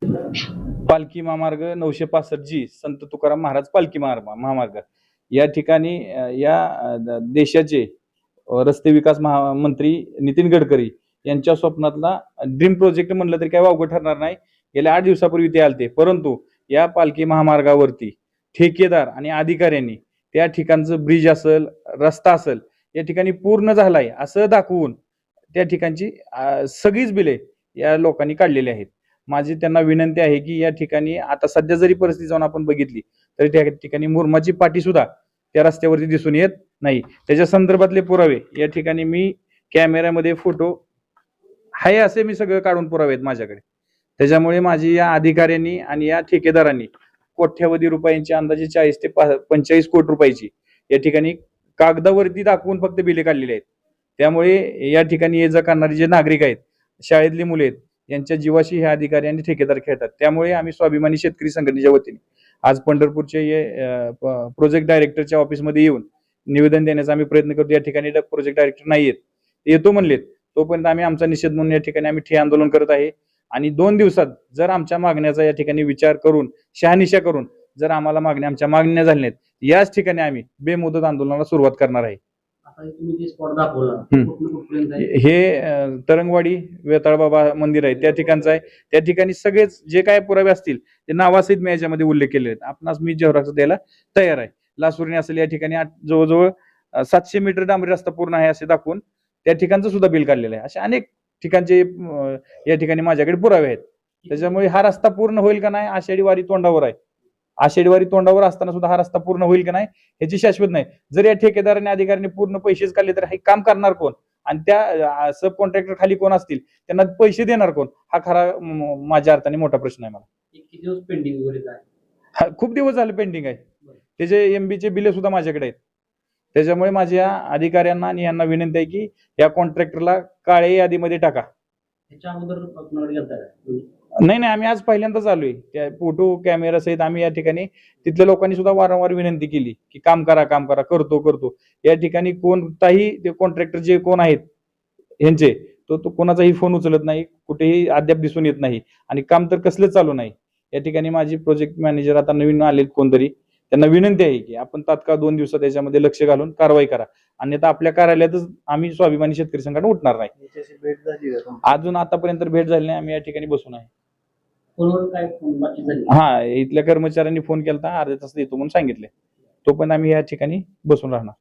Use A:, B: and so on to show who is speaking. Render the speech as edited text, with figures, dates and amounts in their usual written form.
A: पालखी महामार्ग 965G संत तुकाराम महाराज पालखी महामार्ग या ठिकाणी देशाचे रस्ते विकास मंत्री नितीन गडकरी यांच्या स्वप्नातला ड्रीम प्रोजेक्ट म्हणलं तरी काय वावगं ठरणार नाही। गेल्या 8 दिवसापूर्वी ते आलते, परंतु या पालखी महामार्गावरती ठेकेदार आणि अधिकाऱ्यांनी त्या ठिकाणचं ब्रिज असेल, रस्ता असेल या ठिकाणी पूर्ण झालाय असं दाखवून त्या ठिकाणची सगळीच बिले या लोकांनी काढलेली आहेत। माझी त्यांना विनंती आहे की या ठिकाणी आता सध्या जरी परिस्थिती जाऊन आपण बघितली तरी त्या ठिकाणी मुरमाची पाटी सुद्धा त्या रस्त्यावरती दिसून येत नाही। त्याच्या संदर्भातले पुरावे या ठिकाणी मी कॅमेऱ्यामध्ये फोटो आहे असे मी सगळं काढून पुरावे आहेत माझ्याकडे। त्याच्यामुळे माझी या अधिकाऱ्यांनी आणि या ठेकेदारांनी कोट्यावधी रुपयांची अंदाजे 40 ते 45 कोटी रुपयाची या ठिकाणी कागदावरती दाखवून फक्त बिले काढलेली आहेत। त्यामुळे या ठिकाणी ये जा करणारे जे नागरिक आहेत, शाळेतली मुले आहेत, यांच्या जीवाशी हे अधिकारी आणि ठेकेदार खेळतात। त्यामुळे आम्ही स्वाभिमानी शेतकरी संघटनेच्या वतीने आज पंढरपूरचे प्रोजेक्ट डायरेक्टरच्या ऑफिसमध्ये येऊन निवेदन देण्याचा आम्ही प्रयत्न करतो। या ठिकाणी प्रोजेक्ट डायरेक्टर नाही येतो म्हणलेत, तोपर्यंत आम्ही आमचा निषेध म्हणून या ठिकाणी आम्ही ठिय्या आंदोलन करत आहे। आणि 2 दिवसात जर आमच्या मागण्याचा या ठिकाणी विचार करून शहानिशा करून जर आम्हाला आमच्या मागण्या झाल्या नाहीत, याच ठिकाणी आम्ही बेमुदत आंदोलनाला सुरुवात करणार आहे। हे तरंगवाडी वेताळबाबा मंदिर आहे त्या ठिकाणचं आहे। त्या ठिकाणी सगळेच जे काय पुरावे असतील ते नावासहित मी याच्यामध्ये उल्लेख केले आहेत। आपणास मी झेरॉक्स द्यायला तयार आहे। लासुर्णी असेल या ठिकाणी जवळजवळ 700 मीटर डांबरी रस्ता पूर्ण आहे असे दाखवून त्या ठिकाणचं सुद्धा बिल काढलेलं आहे। अशा अनेक ठिकाणचे या ठिकाणी माझ्याकडे पुरावे आहेत। त्याच्यामुळे हा रस्ता पूर्ण होईल का नाही आषाढी वारी तोंडावर आहे। आषाढी वारी तोंडावर असताना सुद्धा हा रस्ता पूर्ण होईल की नाही याची शाश्वत नाही। जर या ठेकेदाराने अधिकाऱ्यांनी पूर्ण पैसेच काढले तर हे काम करणार कोण आणि त्या सब कॉन्ट्रॅक्टर खाली कोण असतील त्यांना पैसे देणार कोण, हा खरा माझ्या अर्थाने मोठा प्रश्न आहे। मला
B: किती दिवस पेंडिंग वगैरे आहे?
A: खूप दिवस झाले पेंडिंग आहे। त्याचे एमबीचे बिले सुद्धा माझ्याकडे आहेत। त्याच्यामुळे माझ्या अधिकाऱ्यांना आणि यांना विनंती आहे की या कॉन्ट्रॅक्टरला काळ्या यादीमध्ये टाका। नाही आम्ही आज पहिल्यांदाच आलोय। त्या फोटो कॅमेरा सहित आम्ही या ठिकाणी तिथल्या लोकांनी सुद्धा वारंवार विनंती केली की काम करा करतो। या ठिकाणी कोणताही ते कॉन्ट्रॅक्टर जे कोण आहेत यांचे तो कोणाचाही फोन उचलत नाही, कुठेही अद्याप दिसून येत नाही आणि काम तर कसलंच चालू नाही। या ठिकाणी माझी प्रोजेक्ट मॅनेजर आता नवीन आलेत कोणतरी, त्यांना विनंती आहे की आपण तात्काळ 2 दिवसात याच्यामध्ये लक्ष घालून कारवाई करा, अन्यथा आपल्या कार्यालयातच आम्ही स्वाभिमानी शेतकरी संघटना उठणार नाही। अजून आतापर्यंत भेट झाली नाही, आम्ही या ठिकाणी बसून आहे। इथल्या कर्मचाऱ्यांनी फोन केला, अर्ध्या तासात येतो म्हणून सांगितले, तोपर्यंत आम्ही या ठिकाणी बसून राहणार।